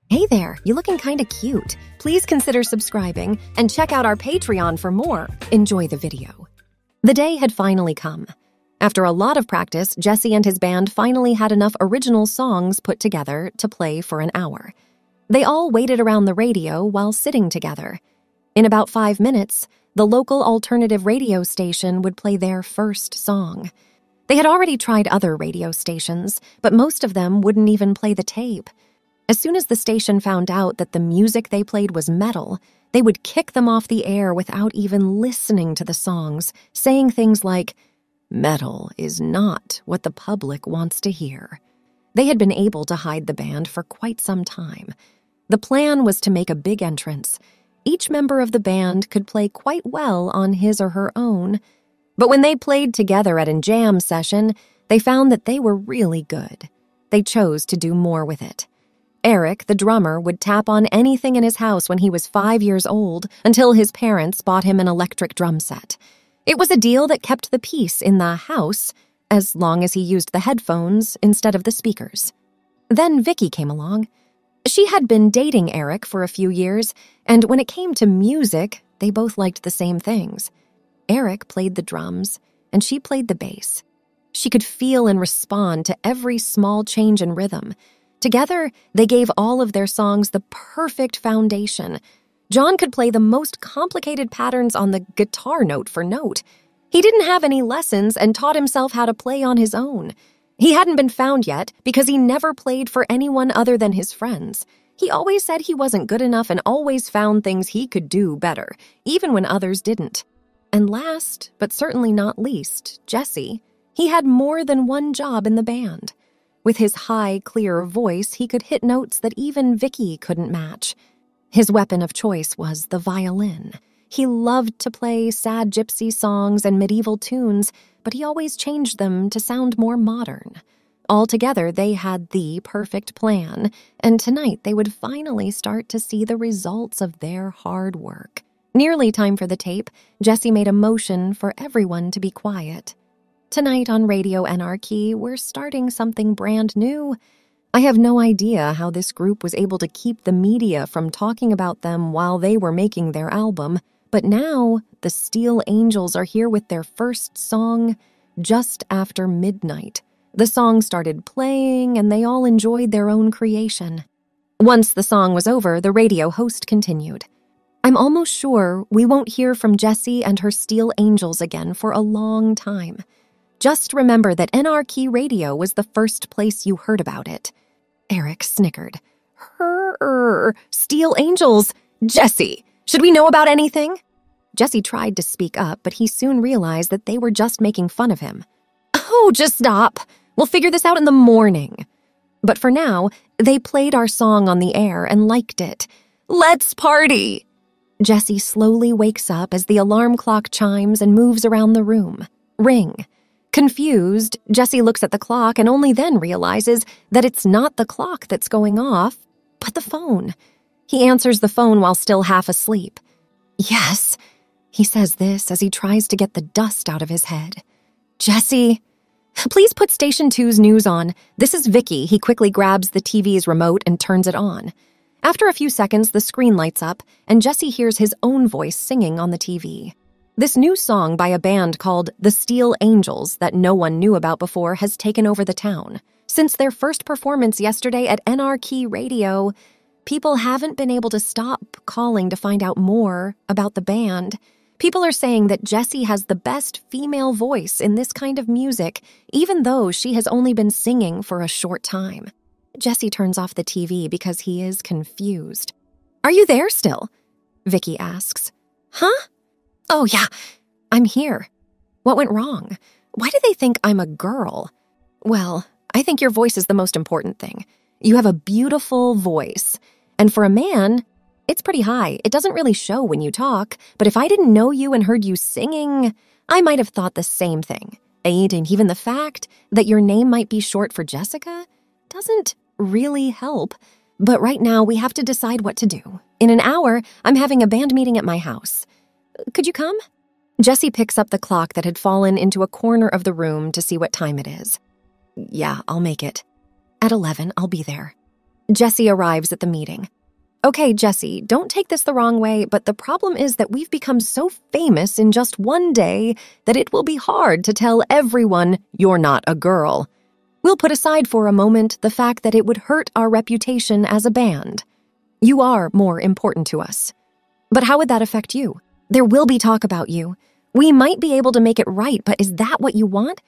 Hey there, you looking kinda cute. Please consider subscribing and check out our Patreon for more. Enjoy the video. The day had finally come. After a lot of practice, Jesse and his band finally had enough original songs put together to play for an hour. They all waited around the radio while sitting together. In about 5 minutes, the local alternative radio station would play their first song. They had already tried other radio stations, but most of them wouldn't even play the tape. As soon as the station found out that the music they played was metal, they would kick them off the air without even listening to the songs, saying things like, "Metal is not what the public wants to hear." They had been able to hide the band for quite some time. The plan was to make a big entrance. Each member of the band could play quite well on his or her own. But when they played together at a jam session, they found that they were really good. They chose to do more with it. Eric, the drummer, would tap on anything in his house when he was 5 years old until his parents bought him an electric drum set. It was a deal that kept the peace in the house as long as he used the headphones instead of the speakers. Then Vicky came along. She had been dating Eric for a few years, and when it came to music, they both liked the same things. Eric played the drums, and she played the bass. She could feel and respond to every small change in rhythm. Together, they gave all of their songs the perfect foundation. John could play the most complicated patterns on the guitar note for note. He didn't have any lessons and taught himself how to play on his own. He hadn't been found yet because he never played for anyone other than his friends. He always said he wasn't good enough and always found things he could do better, even when others didn't. And last, but certainly not least, Jesse. He had more than one job in the band. With his high, clear voice, he could hit notes that even Vicky couldn't match. His weapon of choice was the violin. He loved to play sad gypsy songs and medieval tunes, but he always changed them to sound more modern. Altogether, they had the perfect plan, and tonight they would finally start to see the results of their hard work. Nearly time for the tape, Jesse made a motion for everyone to be quiet. Tonight on Radio Anarchy, we're starting something brand new. I have no idea how this group was able to keep the media from talking about them while they were making their album, but now the Steel Angels are here with their first song, Just After Midnight. The song started playing, and they all enjoyed their own creation. Once the song was over, the radio host continued. "I'm almost sure we won't hear from Jessie and her Steel Angels again for a long time. Just remember that Anarchy Radio was the first place you heard about it." Eric snickered. Steel Angels? Jesse, should we know about anything?" Jesse tried to speak up, but he soon realized that they were just making fun of him. "Oh, just stop. We'll figure this out in the morning." But for now, they played our song on the air and liked it. "Let's party!" Jesse slowly wakes up as the alarm clock chimes and moves around the room. Ring. Confused, Jesse looks at the clock and only then realizes that it's not the clock that's going off, but the phone. He answers the phone while still half asleep. "Yes," he says this as he tries to get the dust out of his head. "Jesse, please put Station 2's news on. This is Vicky." He quickly grabs the TV's remote and turns it on. After a few seconds, the screen lights up, and Jesse hears his own voice singing on the TV. This new song by a band called The Steel Angels that no one knew about before has taken over the town. Since their first performance yesterday at Anarchy Radio, people haven't been able to stop calling to find out more about the band. People are saying that Jessie has the best female voice in this kind of music, even though she has only been singing for a short time. Jesse turns off the TV because he is confused. "Are you there still?" Vicky asks. "Huh? Oh, yeah, I'm here. What went wrong? Why do they think I'm a girl?" "Well, I think your voice is the most important thing. You have a beautiful voice. And for a man, it's pretty high. It doesn't really show when you talk, but if I didn't know you and heard you singing, I might have thought the same thing. And even the fact that your name might be short for Jessica doesn't really help. But right now, we have to decide what to do. In an hour, I'm having a band meeting at my house. Could you come?" Jesse picks up the clock that had fallen into a corner of the room to see what time it is. "Yeah, I'll make it. At 11, I'll be there." Jessie arrives at the meeting. Okay, Jessie, don't take this the wrong way, but the problem is that we've become so famous in just one day that it will be hard to tell everyone you're not a girl. We'll put aside for a moment the fact that it would hurt our reputation as a band. You are more important to us. But how would that affect you? There will be talk about you. We might be able to make it right, but is that what you want?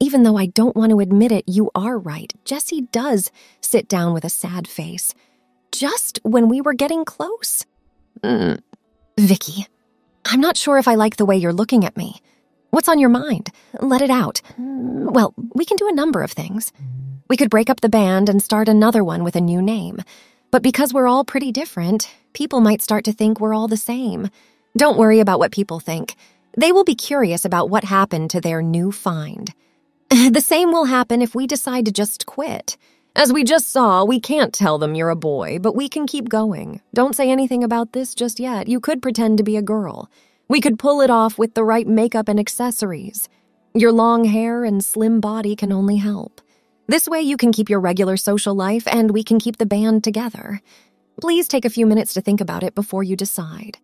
Even though I don't want to admit it, you are right. Jessie does sit down with a sad face. Just when we were getting close. Vicky, I'm not sure if I like the way you're looking at me. What's on your mind? Let it out. Well, we can do a number of things. We could break up the band and start another one with a new name. But because we're all pretty different, people might start to think we're all the same. Don't worry about what people think. They will be curious about what happened to their new find. The same will happen if we decide to just quit. As we just saw, we can't tell them you're a boy, but we can keep going. Don't say anything about this just yet. You could pretend to be a girl. We could pull it off with the right makeup and accessories. Your long hair and slim body can only help. This way you can keep your regular social life and we can keep the band together. Please take a few minutes to think about it before you decide.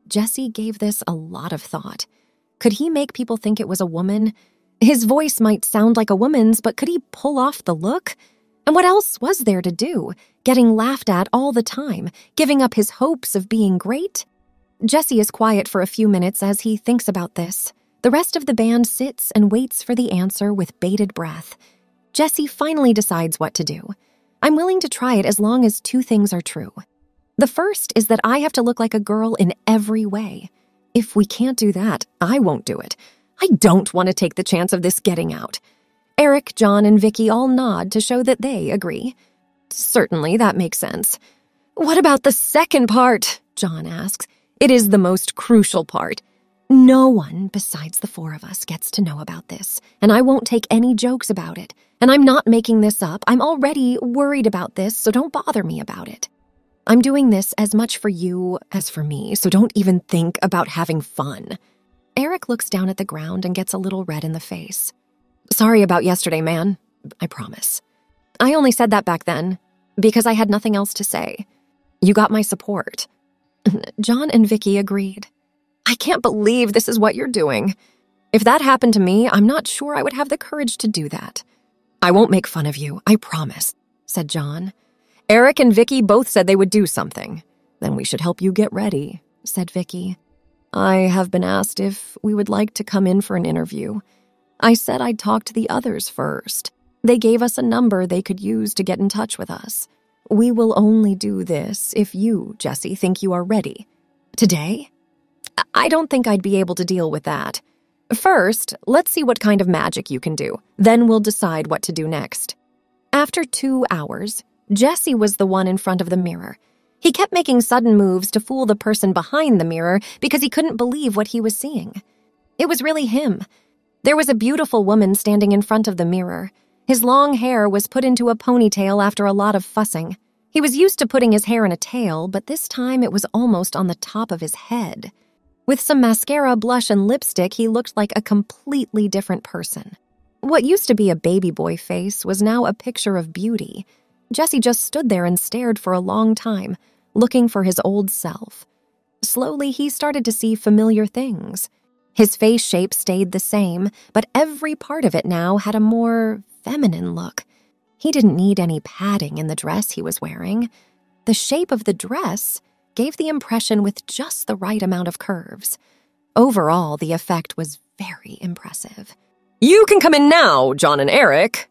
Jessie gave this a lot of thought. Could he make people think it was a woman? His voice might sound like a woman's, but could he pull off the look? And what else was there to do? Getting laughed at all the time, giving up his hopes of being great? Jessie is quiet for a few minutes as he thinks about this. The rest of the band sits and waits for the answer with bated breath. Jessie finally decides what to do. I'm willing to try it as long as two things are true. The first is that I have to look like a girl in every way. If we can't do that, I won't do it. I don't want to take the chance of this getting out. Eric, John, and Vicky all nod to show that they agree. Certainly, that makes sense. What about the second part? John asks. It is the most crucial part. No one besides the four of us gets to know about this, and I won't take any jokes about it. And I'm not making this up. I'm already worried about this, so don't bother me about it. I'm doing this as much for you as for me, so don't even think about having fun. Eric looks down at the ground and gets a little red in the face. Sorry about yesterday, man. I promise. I only said that back then because I had nothing else to say. You got my support. John and Vicky agreed. I can't believe this is what you're doing. If that happened to me, I'm not sure I would have the courage to do that. I won't make fun of you, I promise, said John. Eric and Vicky both said they would do something. Then we should help you get ready, said Vicky. I have been asked if we would like to come in for an interview. I said I'd talk to the others first. They gave us a number they could use to get in touch with us. We will only do this if you, Jessie, think you are ready. Today? I don't think I'd be able to deal with that. First, let's see what kind of magic you can do. Then we'll decide what to do next. After 2 hours, Jessie was the one in front of the mirror. He kept making sudden moves to fool the person behind the mirror because he couldn't believe what he was seeing. It was really him. There was a beautiful woman standing in front of the mirror. His long hair was put into a ponytail after a lot of fussing. He was used to putting his hair in a tail, but this time it was almost on the top of his head. With some mascara, blush, and lipstick, he looked like a completely different person. What used to be a baby boy face was now a picture of beauty. Jessie just stood there and stared for a long time, looking for his old self. Slowly, he started to see familiar things. His face shape stayed the same, but every part of it now had a more feminine look. He didn't need any padding in the dress he was wearing. The shape of the dress gave the impression with just the right amount of curves. Overall, the effect was very impressive. You can come in now, John and Eric.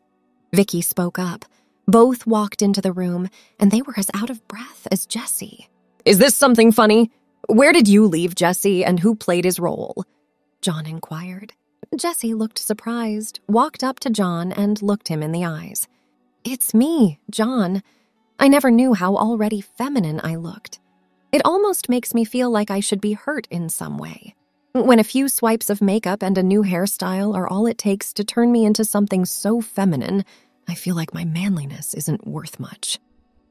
Vicky spoke up. Both walked into the room, and they were as out of breath as Jessie. Is this something funny? Where did you leave Jessie, and who played his role? John inquired. Jessie looked surprised, walked up to John, and looked him in the eyes. It's me, John. I never knew how already feminine I looked. It almost makes me feel like I should be hurt in some way. When a few swipes of makeup and a new hairstyle are all it takes to turn me into something so feminine, I feel like my manliness isn't worth much.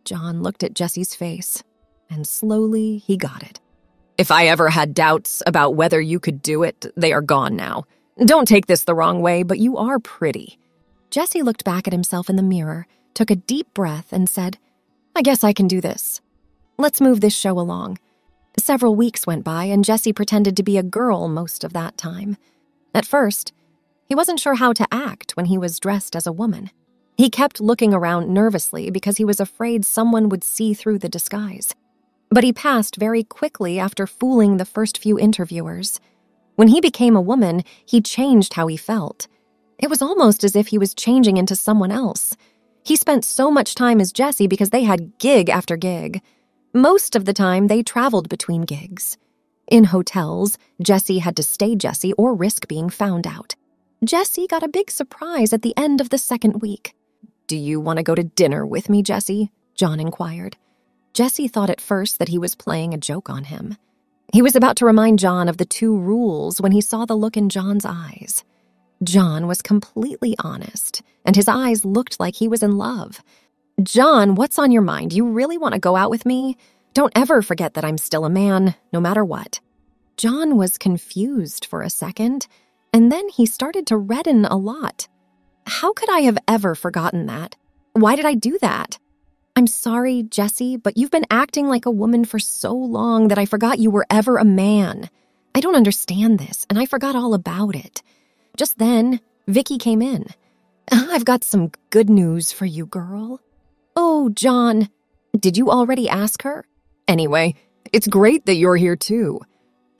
John looked at Jessie's face, and slowly he got it. If I ever had doubts about whether you could do it, they are gone now. Don't take this the wrong way, but you are pretty. Jessie looked back at himself in the mirror, took a deep breath, and said, I guess I can do this. Let's move this show along. Several weeks went by, and Jesse pretended to be a girl most of that time. At first, he wasn't sure how to act when he was dressed as a woman. He kept looking around nervously because he was afraid someone would see through the disguise. But he passed very quickly after fooling the first few interviewers. When he became a woman, he changed how he felt. It was almost as if he was changing into someone else. He spent so much time as Jesse because they had gig after gig. Most of the time, they traveled between gigs. In hotels, Jesse had to stay Jesse or risk being found out. Jesse got a big surprise at the end of the second week. "Do you want to go to dinner with me, Jesse?" John inquired. Jesse thought at first that he was playing a joke on him. He was about to remind John of the 2 rules when he saw the look in John's eyes. John was completely honest, and his eyes looked like he was in love. "John, what's on your mind? You really want to go out with me? Don't ever forget that I'm still a man, no matter what." John was confused for a second, and then he started to redden a lot. How could I have ever forgotten that? Why did I do that? "I'm sorry, Jesse, but you've been acting like a woman for so long that I forgot you were ever a man. I don't understand this, and I forgot all about it." Just then, Vicky came in. "I've got some good news for you, girl." "Oh, John, did you already ask her?" "Anyway, it's great that you're here too.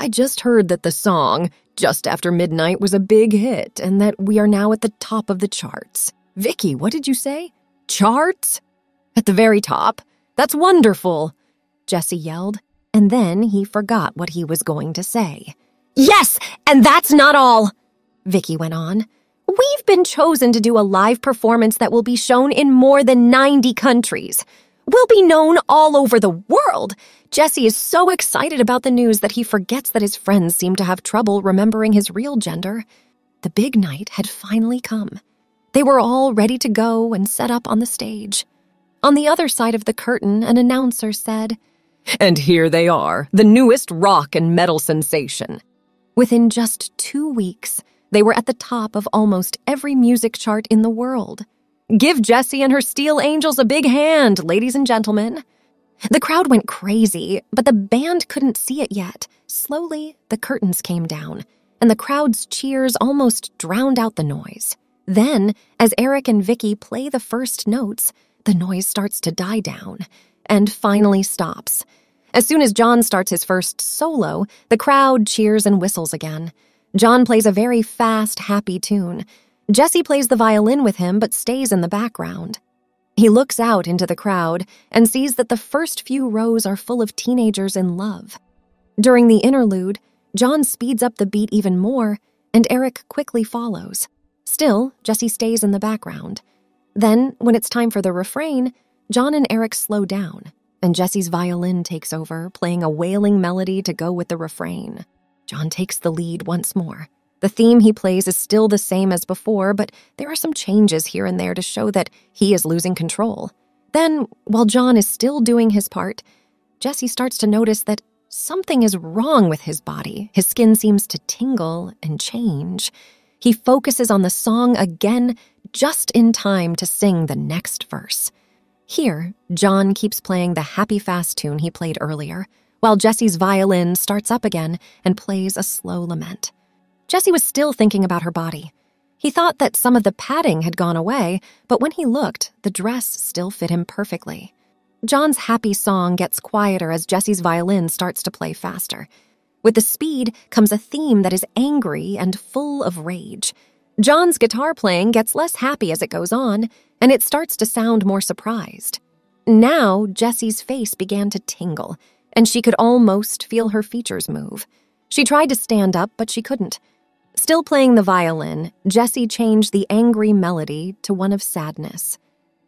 I just heard that the song, Just After Midnight, was a big hit and that we are now at the top of the charts." "Vicky, what did you say? Charts? At the very top? That's wonderful," Jesse yelled, and then he forgot what he was going to say. "Yes, and that's not all," Vicky went on. "We've been chosen to do a live performance that will be shown in more than 90 countries. We'll be known all over the world." Jesse is so excited about the news that he forgets that his friends seem to have trouble remembering his real gender. The big night had finally come. They were all ready to go and set up on the stage. On the other side of the curtain, an announcer said, "And here they are, the newest rock and metal sensation." Within just 2 weeks, they were at the top of almost every music chart in the world. "Give Jessie and her Steel Angels a big hand, ladies and gentlemen." The crowd went crazy, but the band couldn't see it yet. Slowly, the curtains came down, and the crowd's cheers almost drowned out the noise. Then, as Eric and Vicky play the first notes, the noise starts to die down, and finally stops. As soon as John starts his first solo, the crowd cheers and whistles again. John plays a very fast, happy tune. Jesse plays the violin with him but stays in the background. He looks out into the crowd and sees that the first few rows are full of teenagers in love. During the interlude, John speeds up the beat even more, and Eric quickly follows. Still, Jesse stays in the background. Then, when it's time for the refrain, John and Eric slow down, and Jesse's violin takes over, playing a wailing melody to go with the refrain. John takes the lead once more. The theme he plays is still the same as before, but there are some changes here and there to show that he is losing control. Then, while John is still doing his part, Jesse starts to notice that something is wrong with his body. His skin seems to tingle and change. He focuses on the song again, just in time to sing the next verse. Here, John keeps playing the happy fast tune he played earlier, while Jesse's violin starts up again and plays a slow lament. Jesse was still thinking about her body. He thought that some of the padding had gone away, but when he looked, the dress still fit him perfectly. John's happy song gets quieter as Jesse's violin starts to play faster. With the speed comes a theme that is angry and full of rage. John's guitar playing gets less happy as it goes on, and it starts to sound more surprised. Now, Jesse's face began to tingle, and she could almost feel her features move. She tried to stand up, but she couldn't. Still playing the violin, Jesse changed the angry melody to one of sadness.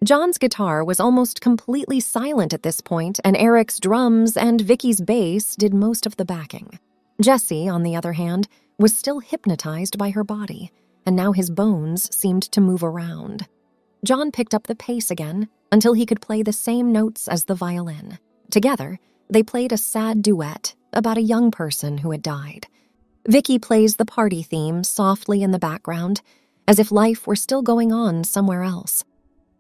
John's guitar was almost completely silent at this point, and Eric's drums and Vicky's bass did most of the backing. Jesse, on the other hand, was still hypnotized by her body, and now his bones seemed to move around. John picked up the pace again until he could play the same notes as the violin. Together, they played a sad duet about a young person who had died. Vicky plays the party theme softly in the background, as if life were still going on somewhere else.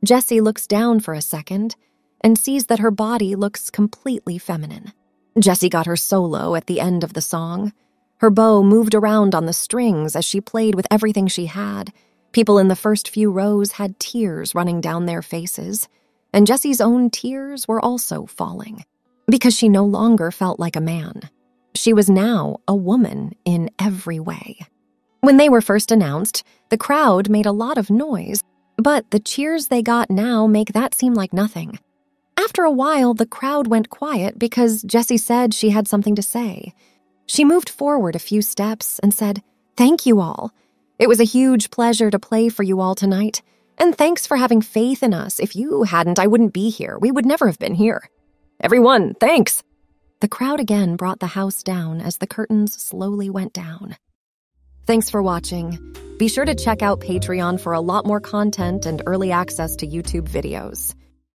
Jesse looks down for a second, and sees that her body looks completely feminine. Jessie got her solo at the end of the song. Her bow moved around on the strings as she played with everything she had. People in the first few rows had tears running down their faces, and Jessie's own tears were also falling, because she no longer felt like a man. She was now a woman in every way. When they were first announced, the crowd made a lot of noise, but the cheers they got now make that seem like nothing. After a while, the crowd went quiet because Jessie said she had something to say. She moved forward a few steps and said, "Thank you all. It was a huge pleasure to play for you all tonight, and thanks for having faith in us. If you hadn't, I wouldn't be here. We would never have been here. Everyone, thanks." The crowd again brought the house down as the curtains slowly went down. Thanks for watching. Be sure to check out Patreon for a lot more content and early access to YouTube videos.